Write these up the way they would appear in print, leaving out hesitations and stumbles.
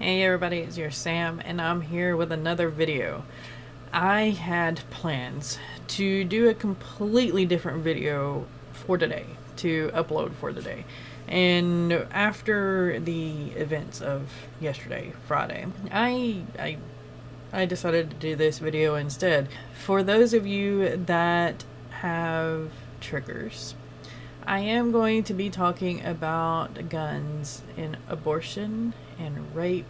Hey everybody, it's your Sam, and I'm here with another video. I had plans to do a completely different video for today, to upload for today. And after the events of yesterday, Friday, I decided to do this video instead. For those of you that have triggers, I am going to be talking about guns in abortion and rape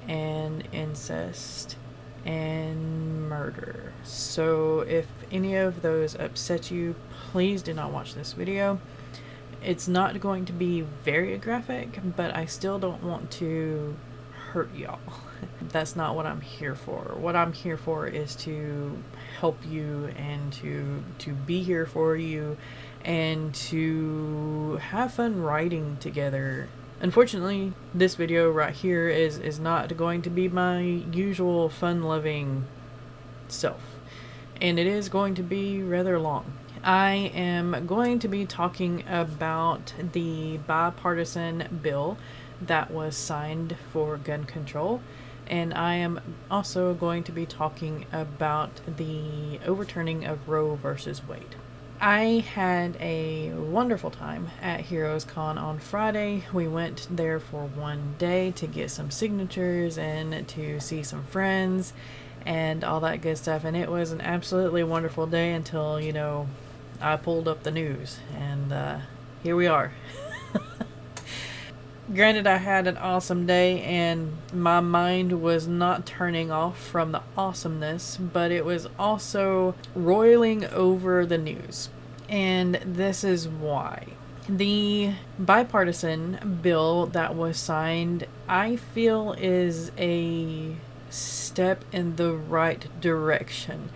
and incest and murder. So if any of those upset you, please do not watch this video. It's not going to be very graphic, but I still don't want to hurt y'all. That's not what I'm here for. What I'm here for is to help you and to be here for you and to have fun writing together. Unfortunately, this video right here is not going to be my usual fun-loving self, and it is going to be rather long. I am going to be talking about the bipartisan bill that was signed for gun control, and I am also going to be talking about the overturning of Roe versus Wade. I had a wonderful time at Heroes Con on Friday. We went there for one day to get some signatures and to see some friends and all that good stuff, and it was an absolutely wonderful day until, you know, I pulled up the news, and here we are. Granted, I had an awesome day and my mind was not turning off from the awesomeness, but it was also roiling over the news. And this is why. The bipartisan bill that was signed, I feel, is a step in the right direction.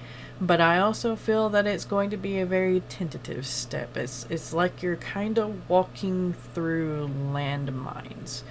But I also feel that it's going to be a very tentative step. It's like you're kind of walking through landmines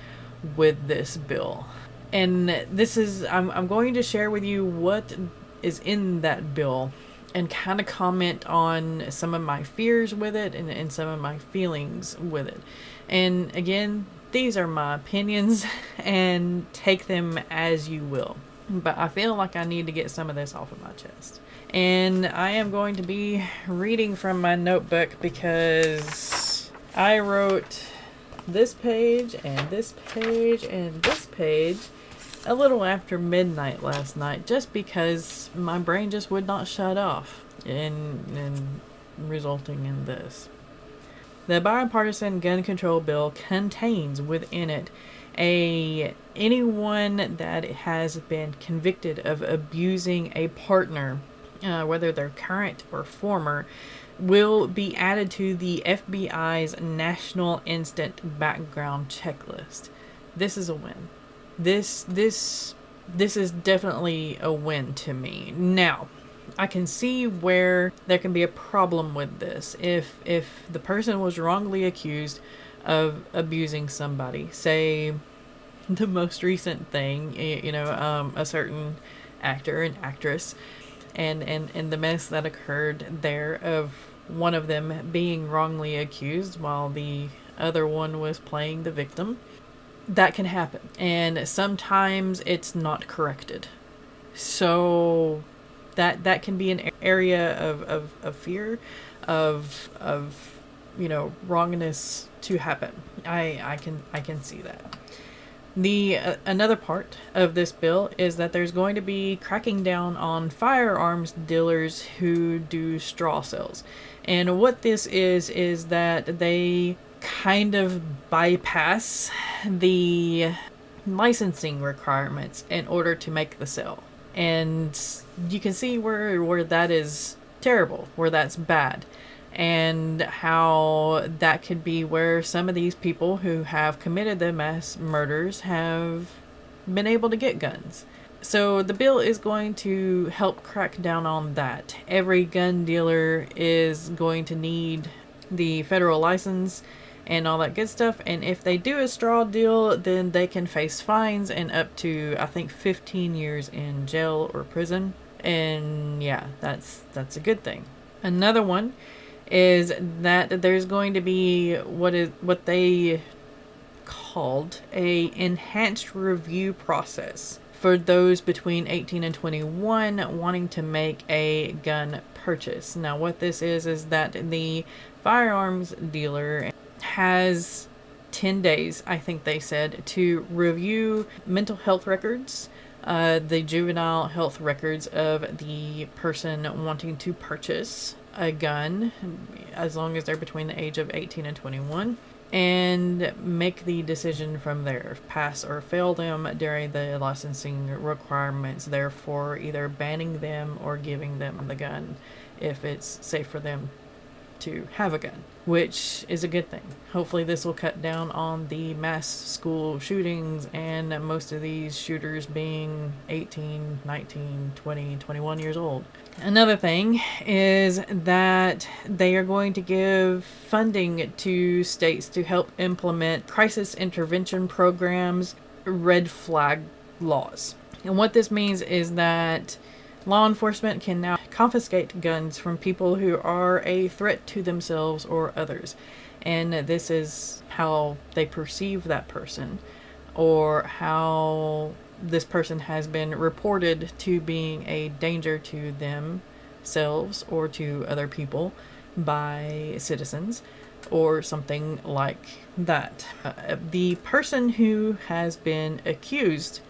with this bill. And this is, I'm going to share with you what is in that bill and kind of comment on some of my fears with it and some of my feelings with it. And again, these are my opinions and take them as you will. But I feel like I need to get some of this off of my chest. And I am going to be reading from my notebook because I wrote this page and this page and this page a little after midnight last night, just because my brain just would not shut off, and resulting in this. The bipartisan gun control bill contains within it anyone that has been convicted of abusing a partner, whether they're current or former, will be added to the FBI's National Instant Background Checklist. This is a win. This is definitely a win to me. Now, I can see where there can be a problem with this. If the person was wrongly accused of abusing somebody, say the most recent thing, a certain actor and actress, and the mess that occurred there of one of them being wrongly accused while the other one was playing the victim, that can happen, and sometimes it's not corrected. So that can be an area of fear of wrongness to happen. I can see that. The another part of this bill is that there's going to be cracking down on firearms dealers who do straw sales. And what this is that they kind of bypass the licensing requirements in order to make the sale. And you can see where that is terrible, where that's bad, and how that could be where some of these people who have committed the mass murders have been able to get guns. So the bill is going to help crack down on that. Every gun dealer is going to need the federal license and all that good stuff, and if they do a straw deal, then they can face fines and up to, I think, 15 years in jail or prison. And yeah, that's a good thing. Another one is that there's going to be what they called a enhanced review process for those between 18 and 21 wanting to make a gun purchase. Now, what this is that the firearms dealer has 10 days, I think they said, to review mental health records, the juvenile health records of the person wanting to purchase a gun, as long as they're between the age of 18 and 21, and make the decision from there, pass or fail them during the licensing requirements, therefore either banning them or giving them the gun if it's safe for them to have a gun, which is a good thing. Hopefully this will cut down on the mass school shootings, and most of these shooters being 18, 19, 20, 21 years old. Another thing is that they are going to give funding to states to help implement crisis intervention programs, red flag laws. And what this means is that law enforcement can now confiscate guns from people who are a threat to themselves or others. And this is how they perceive that person, or how this person has been reported to being a danger to themselves or to other people by citizens, or something like that. The person who has been accused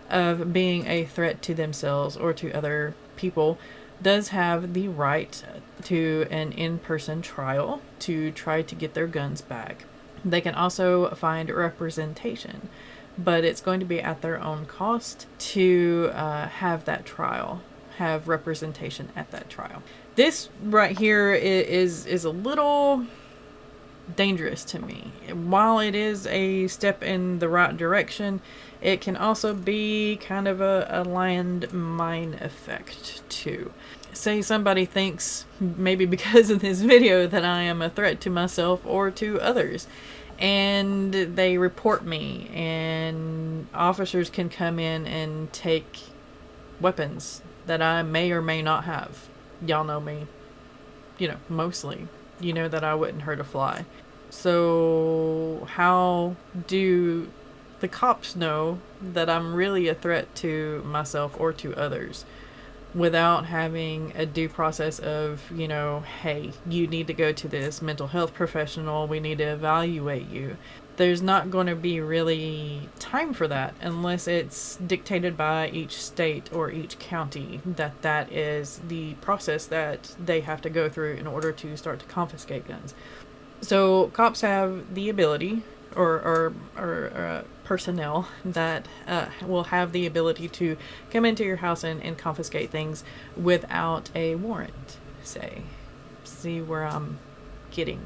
of being a threat to themselves or to other people does have the right to an in-person trial to try to get their guns back. They can also find representation, but it's going to be at their own cost to have that trial, have representation at that trial. This right here is a little dangerous to me. While it is a step in the right direction, it can also be kind of a landmine effect too. Say somebody thinks, maybe because of this video, that I am a threat to myself or to others, and they report me, and officers can come in and take weapons that I may or may not have. Y'all know me, mostly. You know that I wouldn't hurt a fly. So how do the cops know that I'm really a threat to myself or to others without having a due process of, hey, you need to go to this mental health professional, we need to evaluate you? There's not going to be really time for that unless it's dictated by each state or each county that is the process that they have to go through in order to start to confiscate guns. So cops have the ability, or personnel that will have the ability to come into your house and confiscate things without a warrant, say. See where I'm getting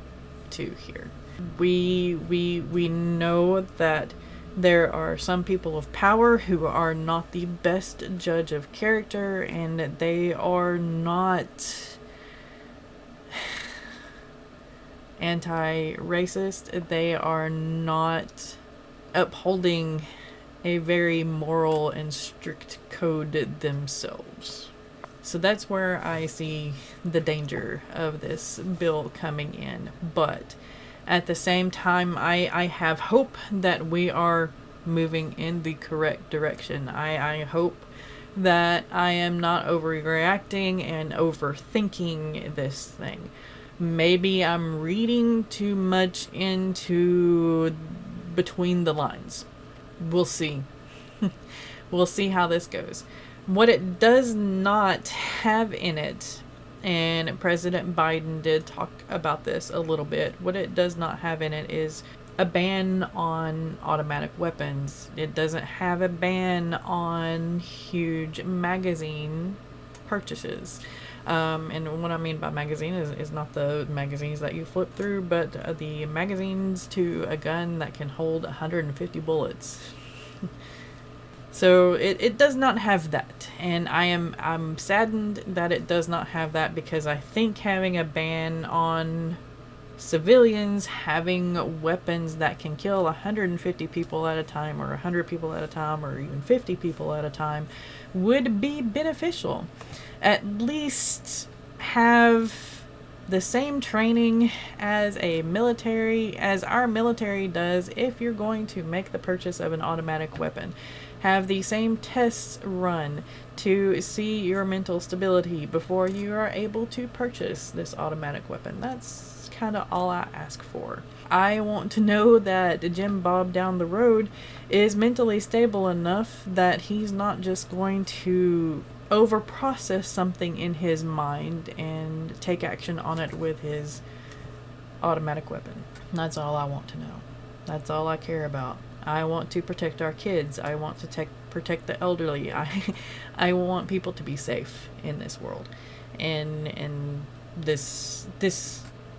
to here. We know that there are some people of power who are not the best judge of character, and they are not anti-racist. They are not upholding a very moral and strict code themselves. So that's where I see the danger of this bill coming in. But at the same time, I have hope that we are moving in the correct direction. I hope that I am not overreacting and overthinking this thing. Maybe I'm reading too much into between the lines. We'll see. We'll see how this goes. What it does not have in it, and President Biden did talk about this a little bit, what it does not have in it is a ban on automatic weapons. It doesn't have a ban on huge magazine purchases. And what I mean by magazine is not the magazines that you flip through, but the magazines to a gun that can hold 150 bullets. So it does not have that, and I'm saddened that it does not have that, because I think having a ban on civilians having weapons that can kill 150 people at a time, or 100 people at a time, or even 50 people at a time would be beneficial. At least have the same training as our military does if you're going to make the purchase of an automatic weapon. Have the same tests run to see your mental stability before you are able to purchase this automatic weapon. That's kind of all I ask for. I want to know that Jim Bob down the road is mentally stable enough that he's not just going to overprocess something in his mind and take action on it with his automatic weapon. That's all I want to know. That's all I care about. I want to protect our kids. I want to protect the elderly. I want people to be safe in this world. And this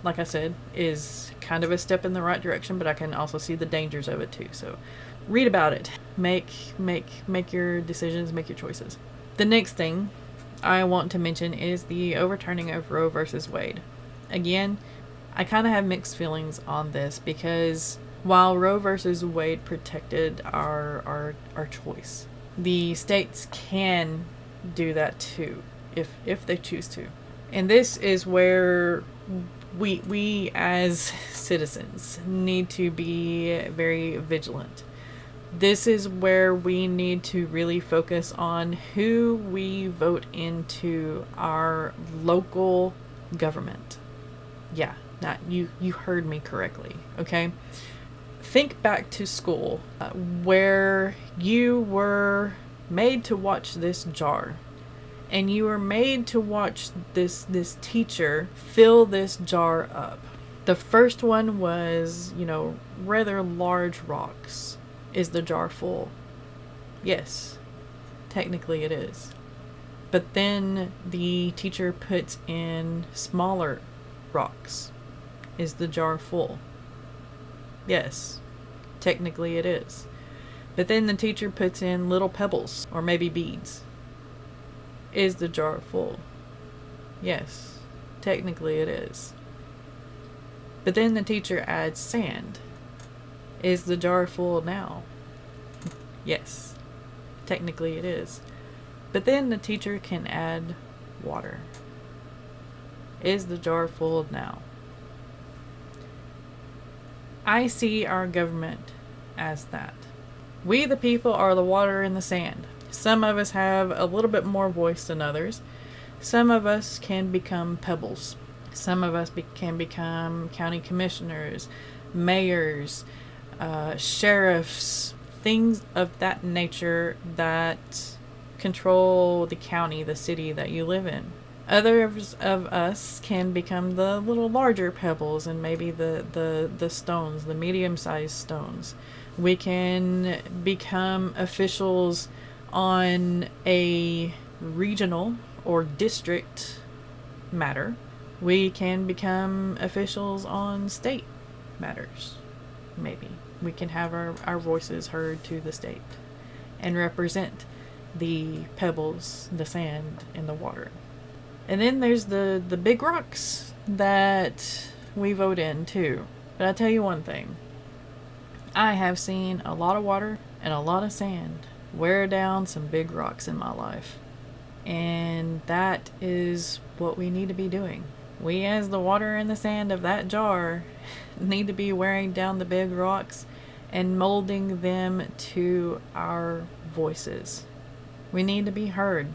like I said is kind of a step in the right direction, but I can also see the dangers of it too. So read about it. Make your decisions, make your choices. The next thing I want to mention is the overturning of Roe versus Wade. Again, I kind of have mixed feelings on this because while Roe versus Wade protected our choice, the states can do that too if they choose to. And this is where we as citizens need to be very vigilant. This is where we need to really focus on who we vote into our local government. Yeah, you heard me correctly, okay? Think back to school where you were made to watch this jar. And you were made to watch this teacher fill this jar up. The first one was, rather large rocks. Is the jar full? Yes, technically it is. But then the teacher puts in smaller rocks. Is the jar full? Yes, technically it is. But then the teacher puts in little pebbles or maybe beads. Is the jar full? Yes, technically it is. But then the teacher adds sand. Is the jar full now? Yes, technically it is. But then the teacher can add water. Is the jar full now? I see our government as that. We the people are the water and the sand. Some of us have a little bit more voice than others. Some of us can become pebbles. Some of us can become county commissioners, mayors, sheriffs, things of that nature that control the county, the city that you live in. Others of us can become the little larger pebbles and maybe the stones, the medium-sized stones. We can become officials on a regional or district matter. We can become officials on state matters, maybe. We can have our voices heard to the state and represent the pebbles, the sand, and the water. And then there's the big rocks that we vote in too. But I'll tell you one thing. I have seen a lot of water and a lot of sand wear down some big rocks in my life. And that is what we need to be doing. We as the water and the sand of that jar need to be wearing down the big rocks and molding them to our voices. We need to be heard.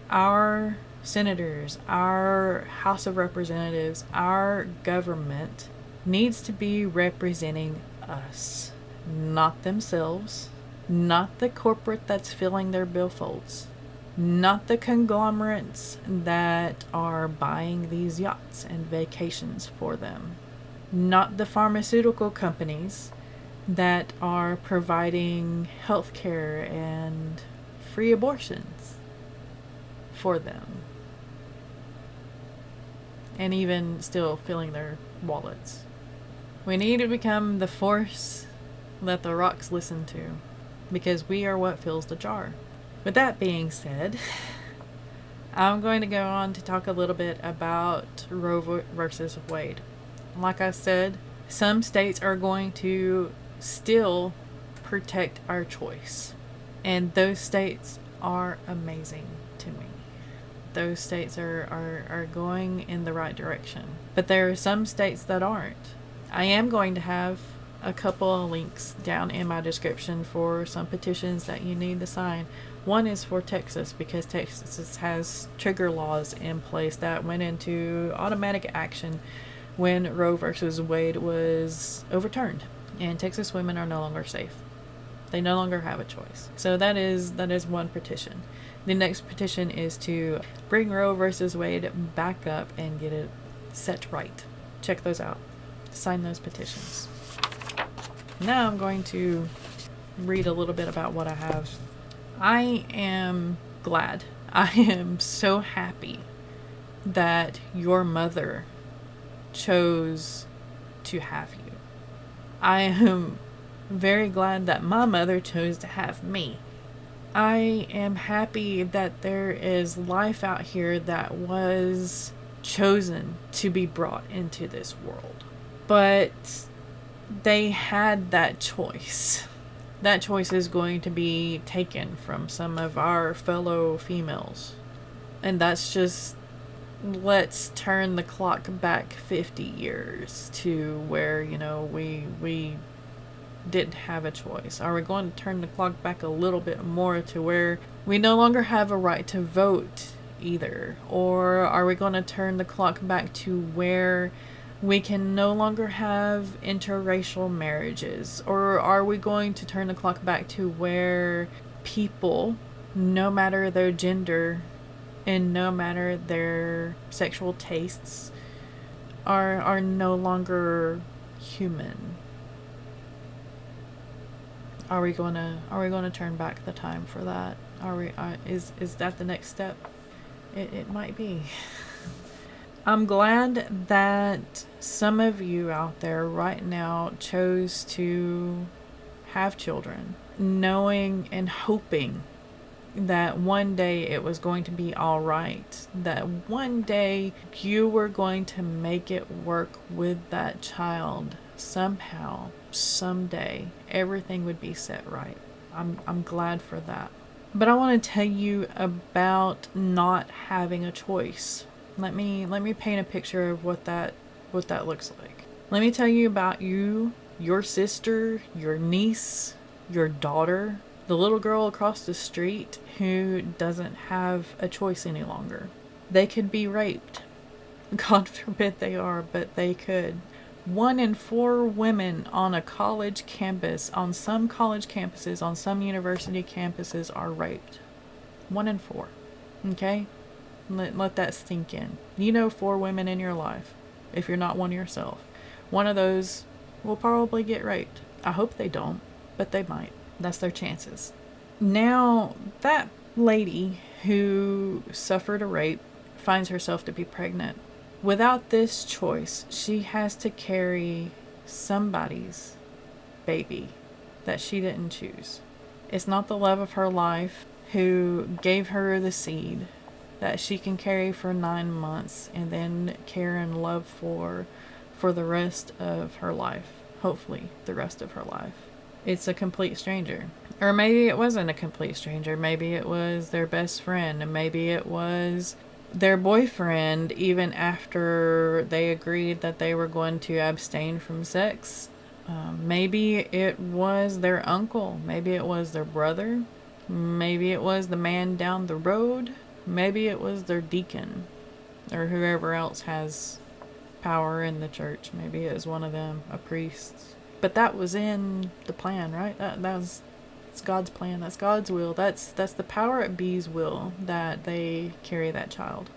Our senators, our House of Representatives, our government needs to be representing us, not themselves, not the corporate that's filling their billfolds, not the conglomerates that are buying these yachts and vacations for them, not the pharmaceutical companies that are providing health care and free abortions for them, and even still filling their wallets. We need to become the force that the rocks listen to, because we are what fills the jar. With that being said, I'm going to go on to talk a little bit about Roe versus Wade. Like I said, some states are going to still protect our choice. And those states are amazing to me. those states are going in the right direction. But there are some states that aren't. I am going to have a couple of links down in my description for some petitions that you need to sign. One is for Texas, because Texas has trigger laws in place that went into automatic action when Roe versus Wade was overturned, and Texas women are no longer safe. They no longer have a choice. So that is one petition. The next petition is to bring Roe versus Wade back up and get it set right. Check those out. Sign those petitions. Now I'm going to read a little bit about what I have. I am glad. I am so happy that your mother chose to have you. I am very glad that my mother chose to have me. I am happy that there is life out here that was chosen to be brought into this world. But they had that choice. That choice is going to be taken from some of our fellow females. And that's just, let's turn the clock back 50 years to where, we didn't have a choice. Are we going to turn the clock back a little bit more to where we no longer have a right to vote either? Or are we going to turn the clock back to where we can no longer have interracial marriages? Or are we going to turn the clock back to where people, no matter their gender and no matter their sexual tastes, are no longer human? Are we gonna turn back the time for that? Is that the next step? It might be. I'm glad that some of you out there right now chose to have children, knowing and hoping that one day it was going to be all right, that one day you were going to make it work with that child somehow, someday. Everything would be set right. I'm glad for that. But I want to tell you about not having a choice. Let me paint a picture of what that looks like. Let me tell you about you, your sister, your niece, your daughter, the little girl across the street who doesn't have a choice any longer. They could be raped. God forbid they are, but they could. 1 in 4 women on a college campus, on some college campuses, on some university campuses, are raped. 1 in 4. Okay? Let that sink in. 4 women in your life, if you're not one yourself. One of those will probably get raped. I hope they don't, but they might. That's their chances. Now, that lady who suffered a rape finds herself to be pregnant. Without this choice, she has to carry somebody's baby that she didn't choose. It's not the love of her life who gave her the seed that she can carry for 9 months and then care and love for the rest of her life. Hopefully, the rest of her life. It's a complete stranger. Or maybe it wasn't a complete stranger. Maybe it was their best friend, and maybe it was their boyfriend, even after they agreed that they were going to abstain from sex. Maybe it was their uncle. Maybe it was their brother. Maybe it was the man down the road. Maybe it was their deacon, or whoever else has power in the church. Maybe it was one of them, a priest. But that was in the plan, right? It's God's plan. That's God's will. That's the power at B's will, that they carry that child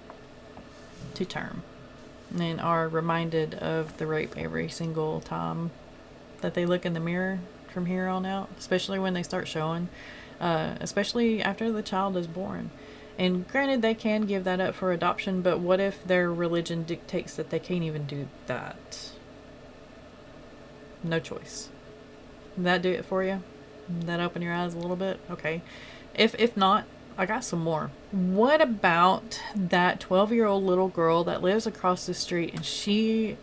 to term and are reminded of the rape every single time that they look in the mirror from here on out, especially when they start showing, especially after the child is born. And granted, they can give that up for adoption, but what if their religion dictates that they can't even do that? No choice. Did that do it for you? Did that open your eyes a little bit? Okay. If not, I got some more. What about that 12-year-old little girl that lives across the street, and she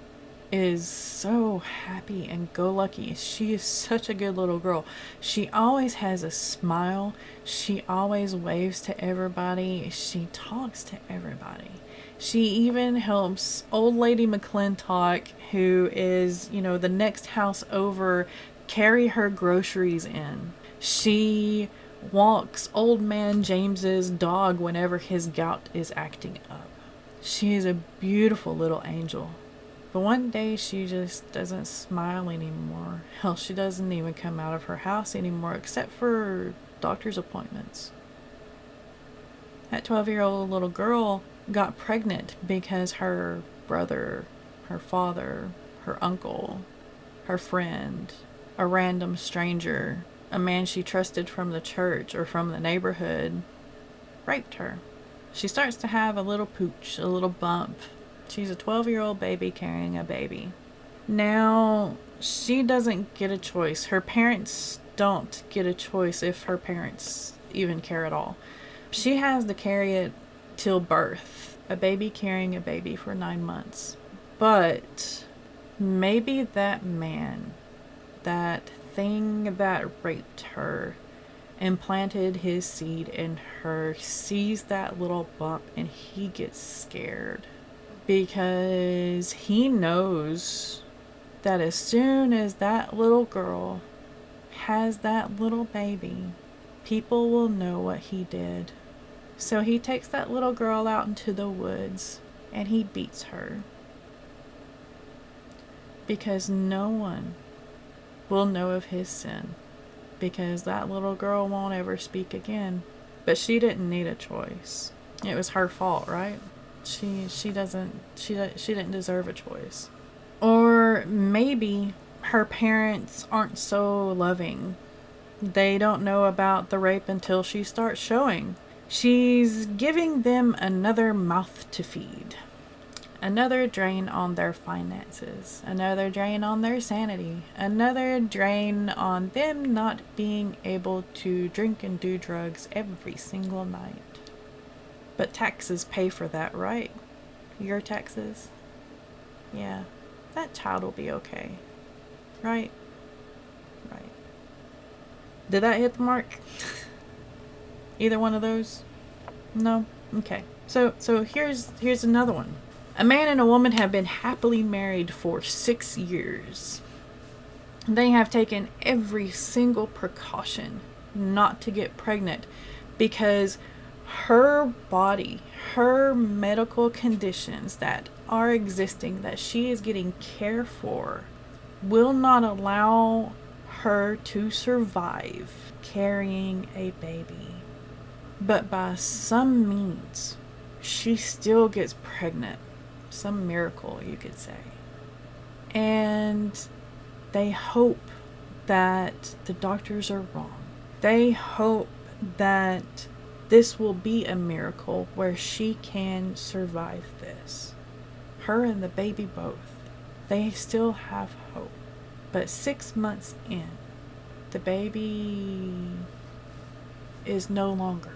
is so happy and go lucky. She is such a good little girl. She always has a smile. She always waves to everybody. She talks to everybody. She even helps old lady McClintock, who is, the next house over, carry her groceries in. She walks old man James's dog whenever his gout is acting up. She is a beautiful little angel. But one day she just doesn't smile anymore. Hell, she doesn't even come out of her house anymore except for doctor's appointments. That 12-year-old little girl got pregnant because her brother, her father, her uncle, her friend, a random stranger, a man she trusted from the church or from the neighborhood, raped her. She starts to have a little pooch, a little bump. She's a 12-year-old baby carrying a baby. Now, she doesn't get a choice. Her parents don't get a choice, if her parents even care at all. She has to carry it till birth. A baby carrying a baby for 9 months. But maybe that man, that thing that raped her, implanted his seed in her, sees that little bump and he gets scared. Because he knows that as soon as that little girl has that little baby, people will know what he did. So he takes that little girl out into the woods and he beats her. Because no one will know of his sin. Because that little girl won't ever speak again. But she didn't need a choice. It was her fault, right? She didn't deserve a choice. Or maybe her parents aren't so loving. They don't know about the rape until she starts showing. She's giving them another mouth to feed. Another drain on their finances. Another drain on their sanity. Another drain on them not being able to drink and do drugs every single night. But taxes pay for that, right? Your taxes? Yeah, that child will be okay. Right? Right. Did that hit the mark? Either one of those? No? Okay. So here's another one. A man and a woman have been happily married for 6 years. They have taken every single precaution not to get pregnant because her body, her medical conditions that are existing, that she is getting care for, will not allow her to survive carrying a baby. But by some means, she still gets pregnant. Some miracle, you could say. And they hope that the doctors are wrong. They hope that this will be a miracle where she can survive this. Her and the baby both. They still have hope. But 6 months in, the baby is no longer.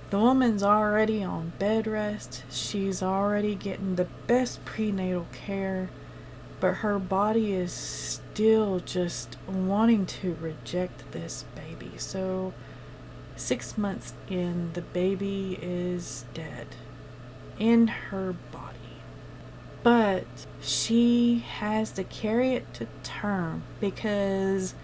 The woman's already on bed rest. She's already getting the best prenatal care. But her body is still just wanting to reject this baby. So 6 months in, the baby is dead in her body. But she has to carry it to term because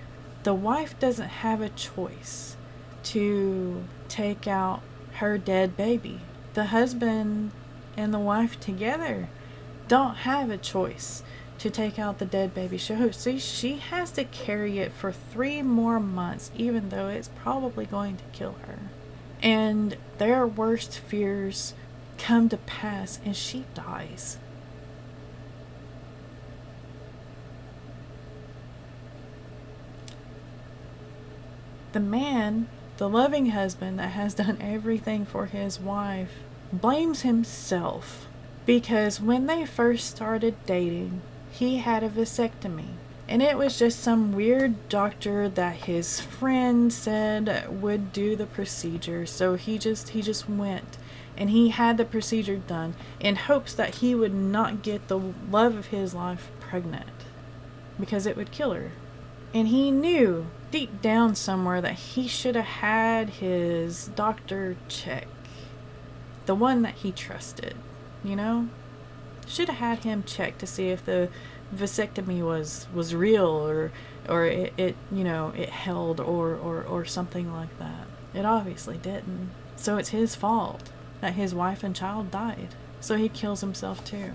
the wife doesn't have a choice to take out her dead baby. The husband and the wife together don't have a choice to take out the dead baby. See, she has to carry it for 3 more months, even though it's probably going to kill her. And their worst fears come to pass, and she dies. The man, the loving husband that has done everything for his wife, blames himself because when they first started dating, he had a vasectomy. And it was just some weird doctor that his friend said would do the procedure. So he just went And he had the procedure done in hopes that he would not get the love of his life pregnant, because it would kill her. And he knew deep down somewhere that he should have had his doctor check, the one that he trusted, you know? Should have had him check to see if the vasectomy was real, or it you know, it held, or something like that. It obviously didn't. So it's his fault that his wife and child died. So he kills himself too.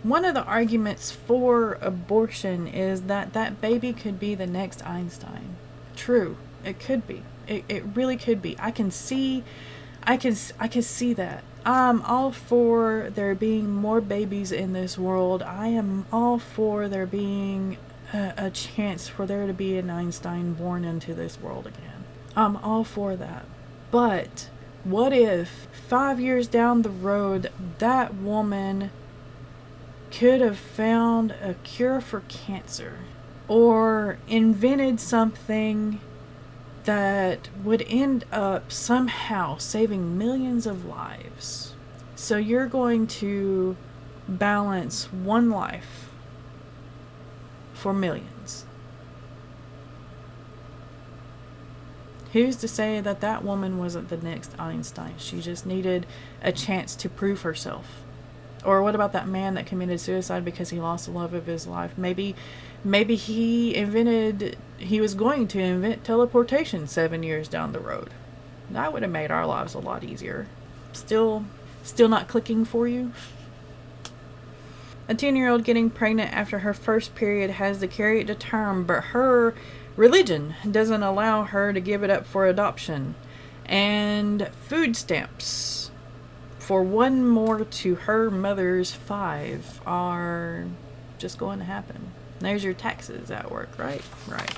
One of the arguments for abortion is that that baby could be the next Einstein. True, it could be. It really could be. I can see that. I'm all for there being more babies in this world. I am all for there being a chance for there to be an Einstein born into this world again. I'm all for that. But what if 5 years down the road that woman could have found a cure for cancer, or invented something that would end up somehow saving millions of lives? So you're going to balance one life for millions. Who's to say that that woman wasn't the next Einstein? She just needed a chance to prove herself. Or what about that man that committed suicide because he lost the love of his life? Maybe he was going to invent teleportation 7 years down the road. That would have made our lives a lot easier. Still not clicking for you? A 10-year-old getting pregnant after her first period has to carry it to term, but her religion doesn't allow her to give it up for adoption. And food stamps for one more to her mother's 5 are just going to happen. There's your taxes at work, right? Right.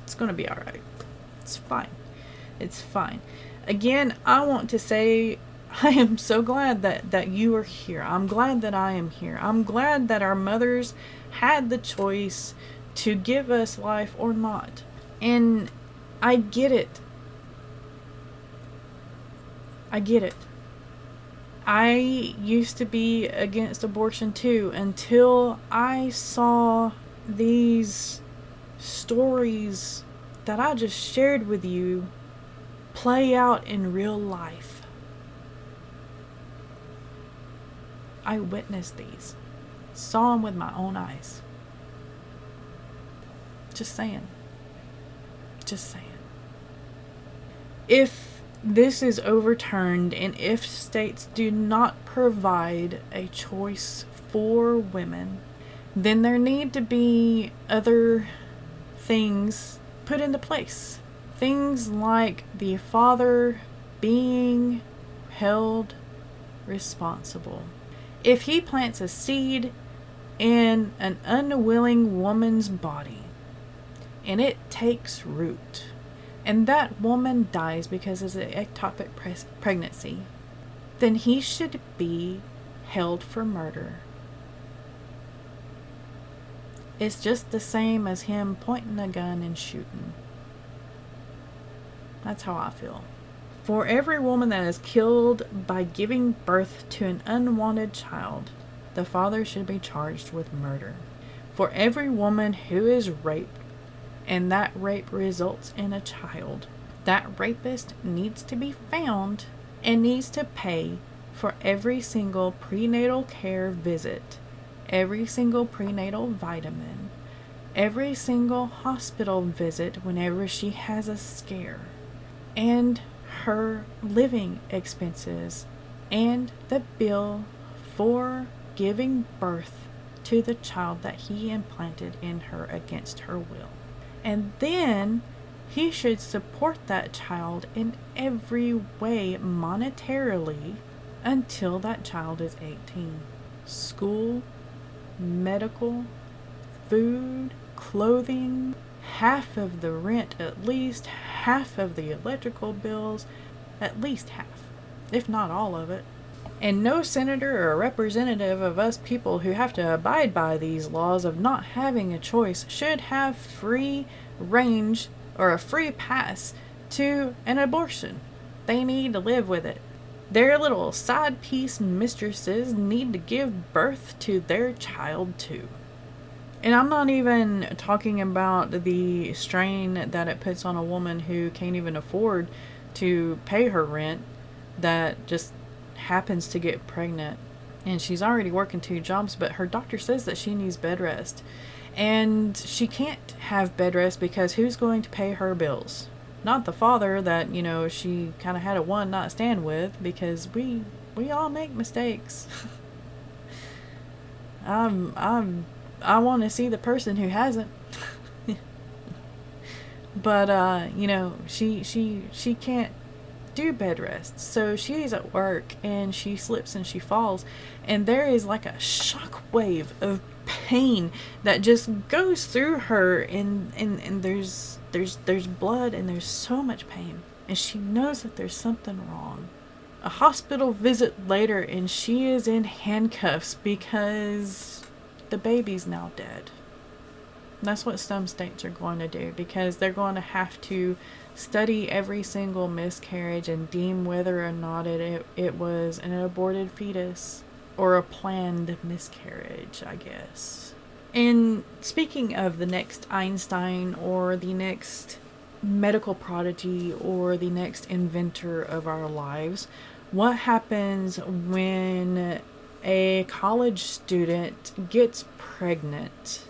It's going to be alright. It's fine. It's fine. Again, I want to say I am so glad that you are here. I'm glad that I am here. I'm glad that our mothers had the choice to give us life or not. And I get it. I get it. I used to be against abortion too, until I saw these stories that I just shared with you play out in real life. I witnessed these, saw them with my own eyes. Just saying. Just saying. If this is overturned, and if states do not provide a choice for women, then there need to be other things put into place. Things like the father being held responsible. If he plants a seed in an unwilling woman's body, and it takes root, and that woman dies because of an ectopic pregnancy, then he should be held for murder. It's just the same as him pointing a gun and shooting. That's how I feel. For every woman that is killed by giving birth to an unwanted child, the father should be charged with murder. For every woman who is raped, and that rape results in a child, that rapist needs to be found and needs to pay for every single prenatal care visit, every single prenatal vitamin, every single hospital visit whenever she has a scare, and her living expenses, and the bill for giving birth to the child that he implanted in her against her will. And then he should support that child in every way monetarily until that child is 18. School, medical, food, clothing, half of the rent, at least half of the electrical bills, at least half, if not all of it. And no senator or representative of us people who have to abide by these laws of not having a choice should have free range or a free pass to an abortion. They need to live with it. Their little side piece mistresses need to give birth to their child too. And I'm not even talking about the strain that it puts on a woman who can't even afford to pay her rent, that just happens to get pregnant. And she's already working 2 jobs, but her doctor says that she needs bed rest. And she can't have bed rest because who's going to pay her bills? Not the father that, she kind of had a one night stand with, because we all make mistakes. I want to see the person who hasn't. But she can't do bed rest, so she's at work and she slips and she falls, and there is like a shock wave of pain that just goes through her, and there's blood, and there's so much pain, and she knows that there's something wrong. A hospital visit later, and she is in handcuffs because the baby's now dead. And that's what some states are going to do, because they're going to have to study every single miscarriage and deem whether or not it was an aborted fetus or a planned miscarriage, I guess. And speaking of the next Einstein, or the next medical prodigy, or the next inventor of our lives, what happens when a college student gets pregnant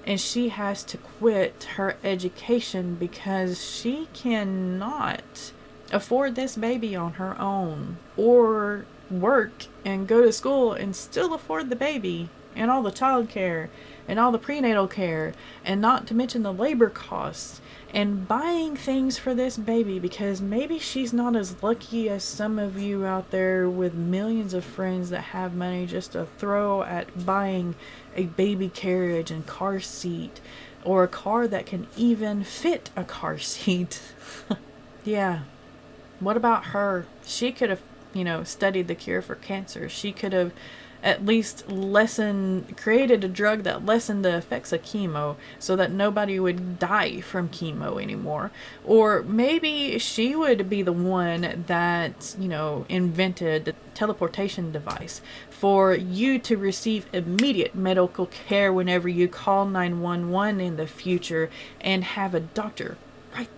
and she has to quit her education because she cannot afford this baby on her own, or work and go to school and still afford the baby and all the child care and all the prenatal care, and not to mention the labor costs, and buying things for this baby because maybe she's not as lucky as some of you out there with millions of friends that have money just to throw at buying a baby carriage and car seat, or a car that can even fit a car seat. Yeah. What about her? She could have, studied the cure for cancer. She could have at least created a drug that lessened the effects of chemo so that nobody would die from chemo anymore. Or maybe she would be the one that, invented the teleportation device for you to receive immediate medical care whenever you call 911 in the future, and have a doctor right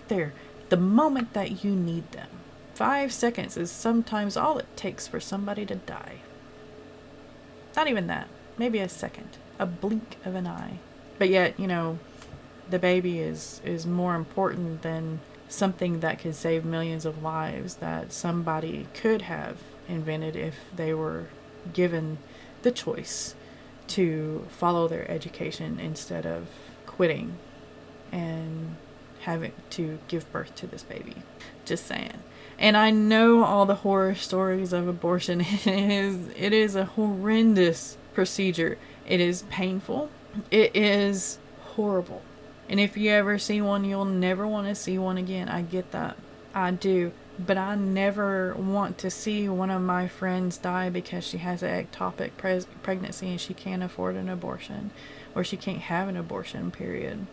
there, the moment that you need them. 5 seconds is sometimes all it takes for somebody to die. Not even that. Maybe a second. A blink of an eye. But yet, the baby is more important than something that could save millions of lives that somebody could have invented if they were given the choice to follow their education instead of quitting and having to give birth to this baby. Just saying. And I know all the horror stories of abortion. It is a horrendous procedure. It is painful. It is horrible. And if you ever see one, you'll never want to see one again. I get that. I do. But I never want to see one of my friends die because she has an ectopic pregnancy and she can't afford an abortion, or she can't have an abortion, period.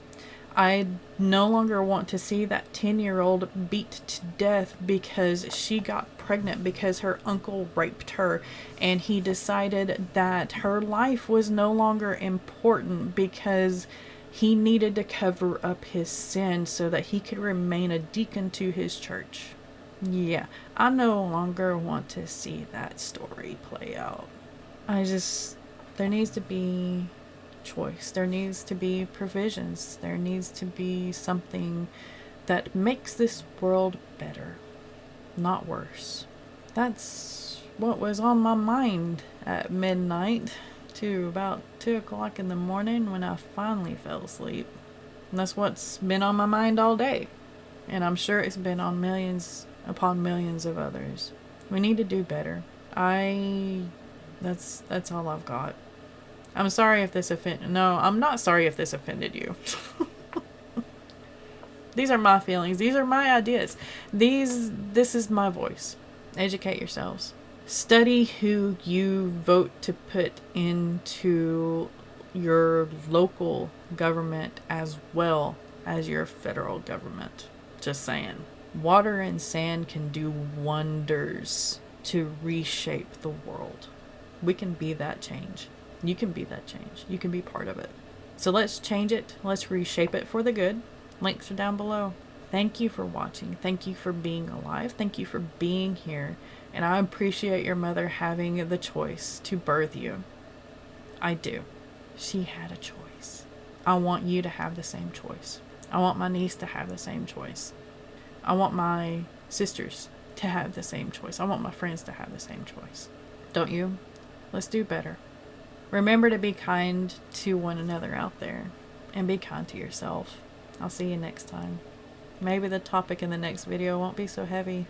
I no longer want to see that 10-year-old beat to death because she got pregnant because her uncle raped her, and he decided that her life was no longer important because he needed to cover up his sin so that he could remain a deacon to his church. Yeah, I no longer want to see that story play out. There needs to be choice. There needs to be provisions. There needs to be something that makes this world better, not worse. That's what was on my mind at midnight to about 2 o'clock in the morning when I finally fell asleep. And that's what's been on my mind all day. And I'm sure it's been on millions upon millions of others. We need to do better. That's all I've got. I'm sorry if this No, I'm not sorry if this offended you. These are my feelings. These are my ideas. This is my voice. Educate yourselves. Study who you vote to put into your local government as well as your federal government. Just saying. Water and sand can do wonders to reshape the world. We can be that change. You can be that change. You can be part of it. So let's change it. Let's reshape it for the good. Links are down below. Thank you for watching. Thank you for being alive. Thank you for being here. And I appreciate your mother having the choice to birth you. I do. She had a choice. I want you to have the same choice. I want my niece to have the same choice. I want my sisters to have the same choice. I want my friends to have the same choice. Don't you? Let's do better. Remember to be kind to one another out there. And be kind to yourself. I'll see you next time. Maybe the topic in the next video won't be so heavy.